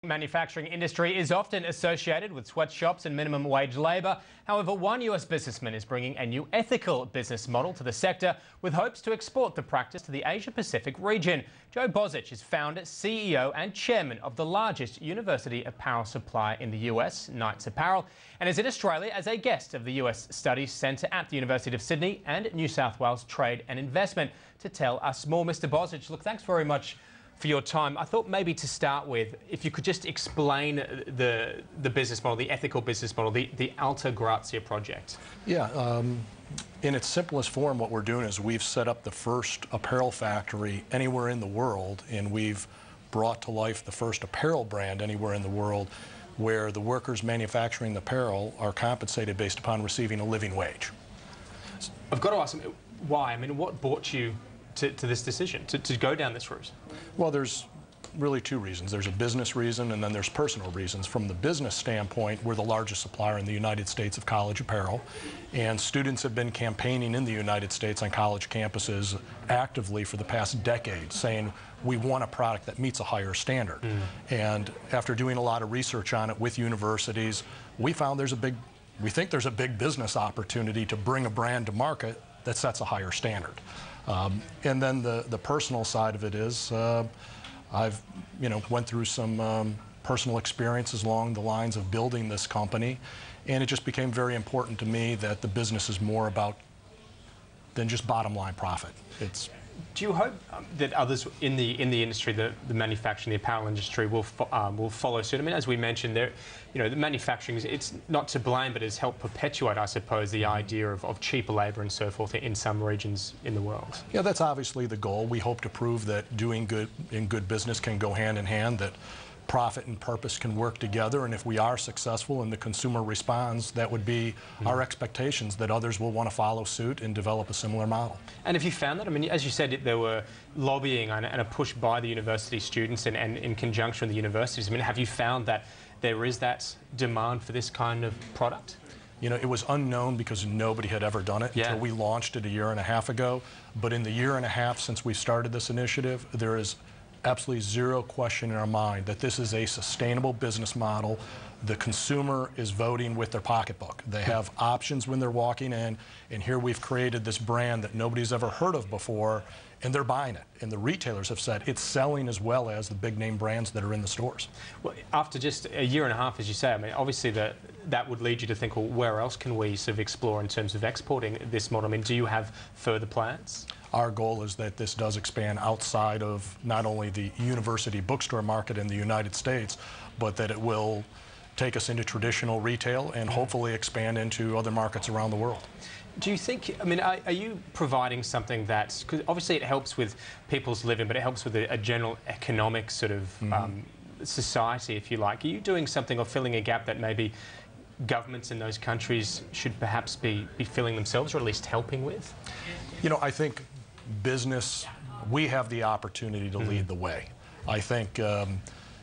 Manufacturing industry is often associated with sweatshops and minimum wage labour. However, one US businessman is bringing a new ethical business model to the sector with hopes to export the practice to the Asia-Pacific region. Bozich is founder, CEO and chairman of the largest university apparel supplier in the US, Knights Apparel, and is in Australia as a guest of the US Studies Centre at the University of Sydney and New South Wales Trade and Investment to tell us more. Mr. Bozich, look, thanks very much for your time. I thought maybe to start with, if you could just explain the business model, the ethical business model, the Alta Grazia project. Yeah, in its simplest form, what we're doing is we've set up the first apparel factory anywhere in the world, and we've brought to life the first apparel brand anywhere in the world where the workers manufacturing the apparel are compensated based upon receiving a living wage. I've got to ask, why? I mean, what brought you to this decision, to go down this route? Well, there's really two reasons. There's a business reason and then there's personal reasons. From the business standpoint, we're the largest supplier in the United States of college apparel, and students have been campaigning in the United States on college campuses actively for the past decade, saying we want a product that meets a higher standard. And after doing a lot of research on it with universities, we found we think there's a big business opportunity to bring a brand to market that sets a higher standard. And then the personal side of it is I've went through some personal experiences along the lines of building this company, and it just became very important to me that the business is more about than just bottom line profit. Do you hope that others in the industry, the manufacturing, the apparel industry, will follow suit? I mean, as we mentioned, the manufacturing, it's not to blame, but has helped perpetuate, I suppose, the idea of cheaper labour and so forth in some regions in the world. Yeah, that's obviously the goal. We hope to prove that doing good in good business can go hand in hand, that profit and purpose can work together, and if we are successful and the consumer responds, that would be our expectations, that others will want to follow suit and develop a similar model. And have you found that? I mean, as you said, there were lobbying and a push by the university students and in conjunction with the universities. I mean, have you found that there is that demand for this kind of product? You know, it was unknown because nobody had ever done it until we launched it a year and a half ago. But in the year and a half since we started this initiative, there is absolutely zero question in our mind that this is a sustainable business model. The consumer is voting with their pocketbook. They have options when they're walking in, and here we've created this brand that nobody's ever heard of before, and they're buying it. And the retailers have said it's selling as well as the big name brands that are in the stores. Well, after just a year and a half, as you say, I mean, obviously that would lead you to think, well, where else can we sort of explore in terms of exporting this model? I mean, do you have further plans? Our goal is that this does expand outside of not only the university bookstore market in the United States, but that it will take us into traditional retail and hopefully expand into other markets around the world. Do you think, I mean, are you providing something that's, because obviously it helps with people's living, but it helps with a general economic sort of society, if you like. Are you doing something or filling a gap that maybe governments in those countries should perhaps be filling themselves, or at least helping with? You know, I think business, we have the opportunity to lead the way. I think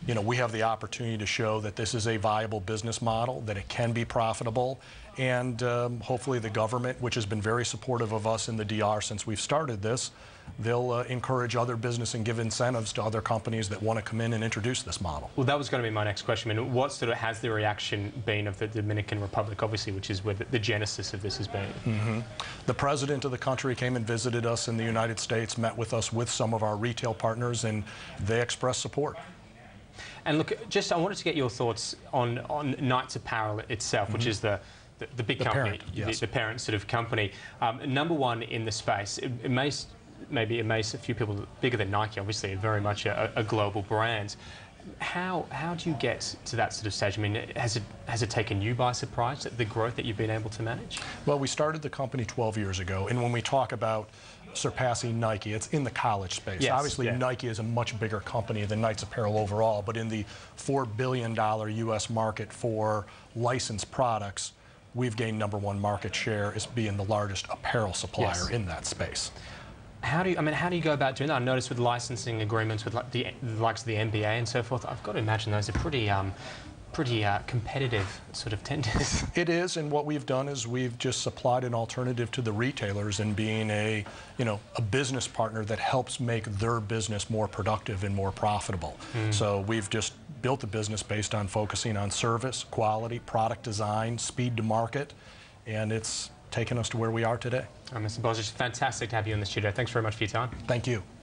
we have the opportunity to show that this is a viable business model, that it can be profitable, and hopefully the government, which has been very supportive of us in the DR since we've started this, they'll encourage other business and give incentives to other companies that want to come in and introduce this model. Well, that was going to be my next question. I mean, what sort of has the reaction been of the Dominican Republic, obviously, which is where the genesis of this has been? The president of the country came and visited us in the United States, met with us with some of our retail partners, and they expressed support. And look, just I wanted to get your thoughts on Knights Apparel itself, which is the big company, the parent sort of company. Number one in the space. Maybe it makes a few people bigger than Nike, obviously, very much a global brand. How do you get to that sort of stage? I mean, has it taken you by surprise, the growth that you've been able to manage? Well, we started the company 12 years ago, and when we talk about surpassing Nike, it's in the college space. Yes, obviously, Nike is a much bigger company than Knights Apparel overall, but in the $4 billion U.S. market for licensed products, we've gained #1 market share as being the largest apparel supplier in that space. How do you go about doing that? I noticed with licensing agreements with the likes of the NBA and so forth, I've got to imagine those are pretty competitive sort of tenders. It is, and what we've done is we've just supplied an alternative to the retailers in being a business partner that helps make their business more productive and more profitable. So we've just built a business based on focusing on service, quality, product design, speed to market, and it's taken us to where we are today. Mr. Bozich, fantastic to have you in the studio. Thanks very much for your time. Thank you.